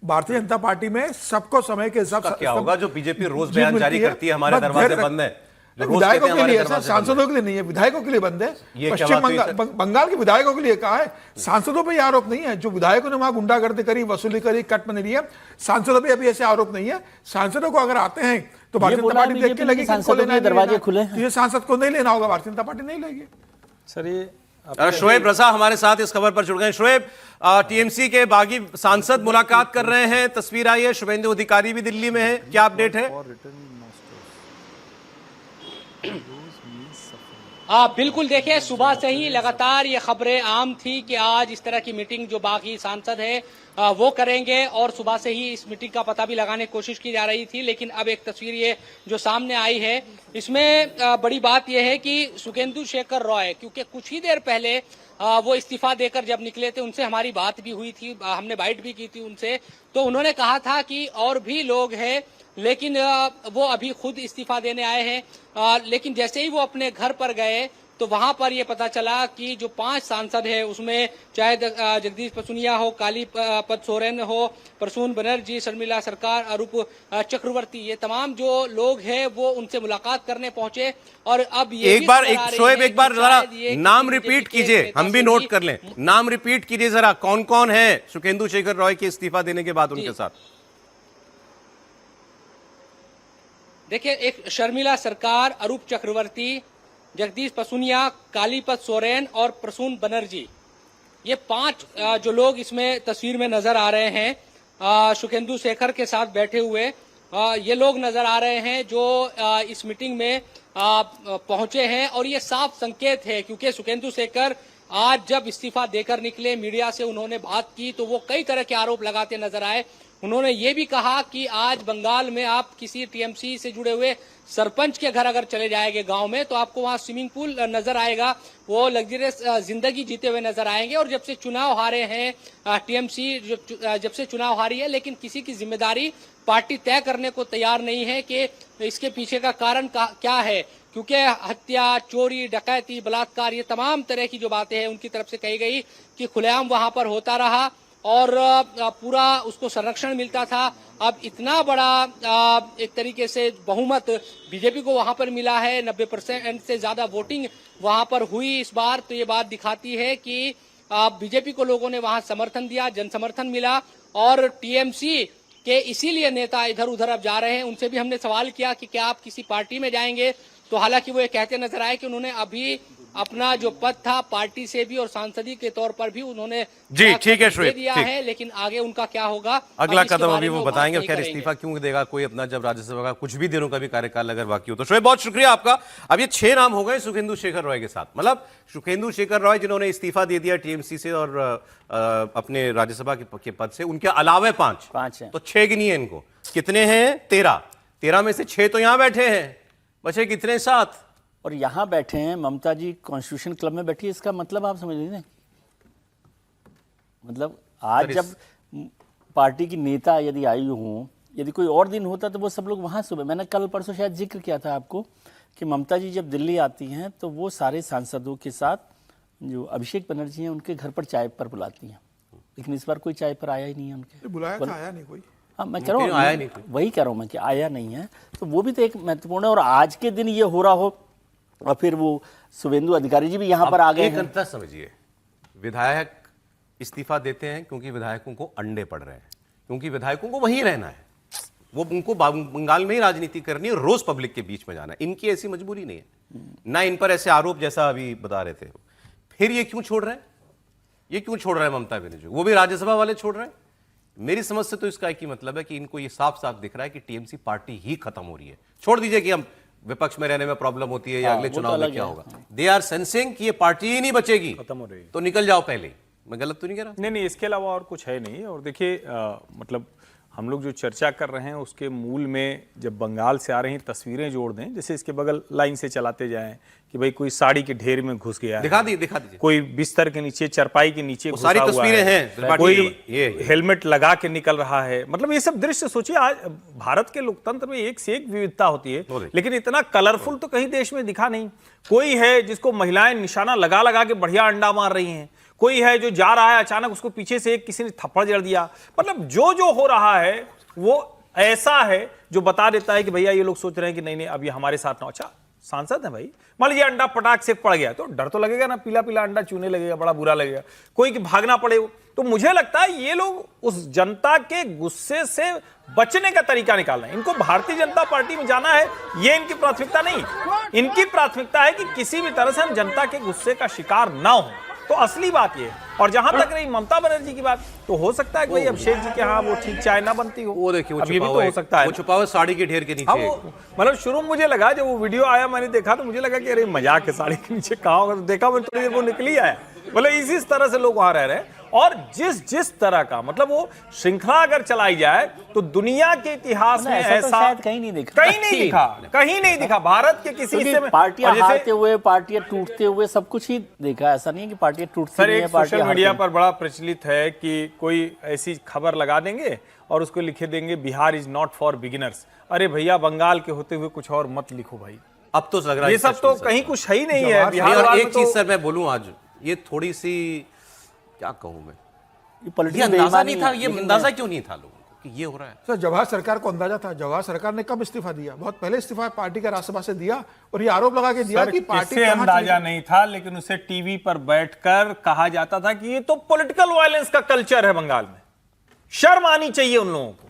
Bharatiya Janata party में सबको समय के हिसाब से क्या होगा जो बीजेपी रोज बयान जारी करती है हमारे दरवाजे बंद है, विधायकों के लिए, सांसदों के लिए नहीं है, विधायकों के लिए बंद है। पश्चिम बंगाल के विधायकों के लिए कहा है, सांसदों पे आरोप नहीं है। जो विधायकों ने वहां गुंडागर्दी करी, वसूली करी, कट मनी लिया, सांसदों पे अभी ऐसे आरोप नहीं है। सांसदों को अगर आते हैं तो भारतीय जनता पार्टी देख के लगी कि दरवाजे खुले, ये सांसद को नहीं लेना होगा, भारतीय जनता पार्टी नहीं लेगी। सर ये शोएब रजा हमारे साथ इस खबर पर जुड़ गए। शोएब, टीएमसी के बागी सांसद मुलाकात कर रहे हैं, तस्वीर आई है, शुभेंदु अधिकारी भी दिल्ली में है, क्या अपडेट है? बिल्कुल, देखिए सुबह से ही लगातार ये खबरें आम थी कि आज इस तरह की मीटिंग जो बाकी सांसद है वो करेंगे, और सुबह से ही इस मीटिंग का पता भी लगाने की कोशिश की जा रही थी। लेकिन अब एक तस्वीर ये जो सामने आई है, इसमें बड़ी बात यह है कि सुखेंदु शेखर रॉय, क्योंकि कुछ ही देर पहले वो इस्तीफा देकर जब निकले थे, उनसे हमारी बात भी हुई थी, हमने बाइट भी की थी उनसे, तो उन्होंने कहा था कि और भी लोग हैं, लेकिन वो अभी खुद इस्तीफा देने आए हैं। लेकिन जैसे ही वो अपने घर पर गए तो वहां पर ये पता चला कि जो 5 सांसद है उसमें चाहे जगदीश पसूनिया हो, काली पद सोरेन हो, प्रसून बनर्जी, शर्मिला सरकार, अरूप चक्रवर्ती, ये तमाम जो लोग हैं वो उनसे मुलाकात करने पहुंचे। और अब ये एक बार शोएब एक बार जरा नाम रिपीट कीजिए, हम भी नोट कर लें, नाम रिपीट कीजिए जरा, कौन कौन है सुखेंदु शेखर रॉय के इस्तीफा देने के बाद उनके साथ? देखिए, एक शर्मिला सरकार, अरूप चक्रवर्ती, जगदीश पसूनिया, कालीपत सोरेन और प्रसून बनर्जी, ये 5 जो लोग इसमें तस्वीर में नजर आ रहे हैं सुखेंदु शेखर के साथ बैठे हुए, ये लोग नजर आ रहे हैं जो इस मीटिंग में पहुंचे हैं। और ये साफ संकेत है, क्योंकि सुखेंदु शेखर आज जब इस्तीफा देकर निकले, मीडिया से उन्होंने बात की तो वो कई तरह के आरोप लगाते नजर आए। उन्होंने ये भी कहा कि आज बंगाल में आप किसी टीएमसी से जुड़े हुए सरपंच के घर अगर चले जाएंगे गांव में, तो आपको वहां स्विमिंग पूल नजर आएगा, वो लग्जरियस जिंदगी जीते हुए नजर आएंगे। और जब से चुनाव हारे हैं टीएमसी, जब से चुनाव हारी है, लेकिन किसी की जिम्मेदारी पार्टी तय करने को तैयार नहीं है कि इसके पीछे का कारण क्या है, क्योंकि हत्या, चोरी, डकैती, बलात्कार, ये तमाम तरह की जो बातें हैं उनकी तरफ से कही गई कि खुलेआम वहां पर होता रहा और पूरा उसको संरक्षण मिलता था। अब इतना बड़ा एक तरीके से बहुमत बीजेपी को वहां पर मिला है, 90% से ज्यादा वोटिंग वहां पर हुई इस बार, तो ये बात दिखाती है कि बीजेपी को लोगों ने वहां समर्थन दिया, जन समर्थन मिला। और टीएमसी के इसीलिए नेता इधर उधर अब जा रहे हैं। उनसे भी हमने सवाल किया कि क्या आप किसी पार्टी में जाएंगे, तो हालांकि वो ये कहते नजर आए कि उन्होंने अभी अपना जो पद था पार्टी से भी और सांसदी के तौर पर भी उन्होंने जी ठीक है श्वेत दिया है, लेकिन आगे उनका क्या होगा, अगला कदम अभी वो बताएंगे। खैर इस्तीफा क्यों देगा कोई अपना, जब राज्यसभा का कुछ भी दिनों का भी कार्यकाल अगर बाकी हो तो। श्वेत बहुत शुक्रिया आपका। अब ये 6 नाम हो गए सुखेंदु शेखर रॉय के साथ, मतलब सुखेंदु शेखर रॉय जिन्होंने इस्तीफा दे दिया टीएमसी से और अपने राज्यसभा के पद से, उनके अलावे 5 तो 6 गिनिए इनको, कितने हैं? 13 में से 6 तो यहां बैठे हैं, बचे कितने? 7। और यहाँ बैठे हैं ममता जी कॉन्स्टिट्यूशन क्लब में बैठी है, इसका मतलब आप समझ लीजिए, मतलब आज जब पार्टी की नेता यदि आई हूँ, यदि कोई और दिन होता तो वो सब लोग वहाँ सुबह, मैंने कल परसों शायद जिक्र किया था आपको कि ममता जी जब दिल्ली आती हैं तो वो सारे सांसदों के साथ जो अभिषेक बनर्जी हैं उनके घर पर चाय पर बुलाती हैं, लेकिन इस बार कोई चाय पर आया ही नहीं है उनके। बुलाया था, आया नहीं कोई। हाँ, मैं कह रहा हूँ, वही कह रहा हूँ मैं कि आया नहीं है, तो वो भी तो एक महत्वपूर्ण है। और आज के दिन ये हो रहा हो और फिर वो शुभेंदु अधिकारी जी भी यहाँ पर आ गए हैं। अंतर समझिए, विधायक इस्तीफा देते हैं क्योंकि विधायकों को अंडे पड़ रहे हैं, क्योंकि विधायकों को वहीं रहना है, वो उनको बंगाल में ही राजनीति करनी है, रोज पब्लिक के बीच में जाना है। इनकी ऐसी मजबूरी नहीं है ना, इन पर ऐसे आरोप जैसा अभी बता रहे थे। फिर ये क्यों छोड़ रहे हैं, ये क्यों छोड़ रहे हैं ममता बनर्जी, वो भी राज्यसभा वाले छोड़ रहे हैं? मेरी समझ से तो इसका एक ही मतलब है कि इनको ये साफ साफ दिख रहा है कि टीएमसी पार्टी ही खत्म हो रही है। छोड़ दीजिए कि हम विपक्ष में रहने में प्रॉब्लम होती है या अगले चुनाव में क्या होगा, दे आर सेंसिंग कि ये पार्टी ही नहीं बचेगी, खत्म हो रही है, तो निकल जाओ पहले। मैं गलत तो नहीं कह रहा? नहीं, इसके अलावा और कुछ है नहीं। और देखिए मतलब हम लोग जो चर्चा कर रहे हैं उसके मूल में जब बंगाल से आ रही तस्वीरें जोड़ दें, जैसे इसके बगल लाइन से चलाते जाएं कि भाई कोई साड़ी के ढेर में घुस गया है, दिखा दीजिए, कोई बिस्तर के नीचे, चरपाई के नीचे घुसा सारी हुआ तस्वीरें है, हैं, कोई हेलमेट लगा के निकल रहा है। मतलब ये सब दृश्य सोचिए, आज भारत के लोकतंत्र में एक से एक विविधता होती है, लेकिन इतना कलरफुल तो कहीं देश में दिखा नहीं। कोई है जिसको महिलाएं निशाना लगा लगा के बढ़िया अंडा मार रही हैं, कोई है जो जा रहा है अचानक उसको पीछे से किसी ने थप्पड़ जड़ दिया। मतलब जो जो हो रहा है वो ऐसा है जो बता देता है कि भैया ये लोग सोच रहे हैं कि नहीं नहीं अब ये हमारे साथ ना। अच्छा सांसद है भाई, मान लीजिए अंडा पटाख से पड़ गया तो डर तो लगेगा ना, पीला पीला अंडा चूने लगेगा, बड़ा बुरा लगेगा। कोई कि भागना पड़े, तो मुझे लगता है ये लोग उस जनता के गुस्से से बचने का तरीका निकाल रहे हैं। इनको भारतीय जनता पार्टी में जाना है ये इनकी प्राथमिकता नहीं, इनकी प्राथमिकता है कि किसी भी तरह से हम जनता के गुस्से का शिकार ना हो। तो असली बात ये है। और जहां तक रही ममता बनर्जी की बात, तो हो सकता है कि भाई अभिषेक जी के यहाँ वो ठीक चाय ना बनती हो, वो देखिए अब ये भी तो हो सकता है, वो छुपा हुआ साड़ी के ढेर के हाँ नीचे। मतलब शुरू में मुझे लगा जब वो वीडियो आया मैंने देखा तो मुझे लगा कि अरे मजाक है, साड़ी के नीचे कहाँ होगा, तो देखा मैंने थोड़ी देर वो निकल ही आया। मतलब इसी तरह से लोग वहां रह रहे हैं। और जिस तरह का मतलब वो श्रृंखला अगर चलाई जाए तो दुनिया के इतिहास में ऐसा तो ऐसा शायद कहीं नहीं दिखा, कहीं नहीं दिखा भारत के किसी हिस्से में। पार्टियां हारते हुए, पार्टियां टूटते हुए सब कुछ ही देखा। ऐसा नहीं है कि पार्टियां टूटती सर नहीं है, एक सोशल पार्टियां मीडिया हारती पर बड़ा प्रचलित है कि कोई ऐसी खबर लगा देंगे और उसको लिखे देंगे Bihar is not for beginners. अरे भैया बंगाल के होते हुए कुछ और मत लिखो भाई, अब तो लग रहा है ये सब तो कहीं कुछ है ही नहीं है। बिहार और वाले एक चीज सर मैं बोलूं, आज ये थोड़ी सी क्या कहूं मैं, है। ये पॉलिटिकल अंदाजा नहीं था, बेईमानी ये है, अंदाजा क्यों नहीं था लोगों को कि ये हो रहा है। सर जवाहर सरकार को अंदाजा था। जवाहर सरकार ने कब इस्तीफा दिया? बहुत पहले इस्तीफा पार्टी के राज्यसभा से दिया और ये आरोप लगा के दिया सर कि पार्टी किसे कहाँ अंदाजा चली। नहीं था, लेकिन उसे टीवी पर बैठकर कहा जाता था कि ये तो पॉलिटिकल वायलेंस का कल्चर है बंगाल में, शर्म आनी चाहिए उन लोगों को।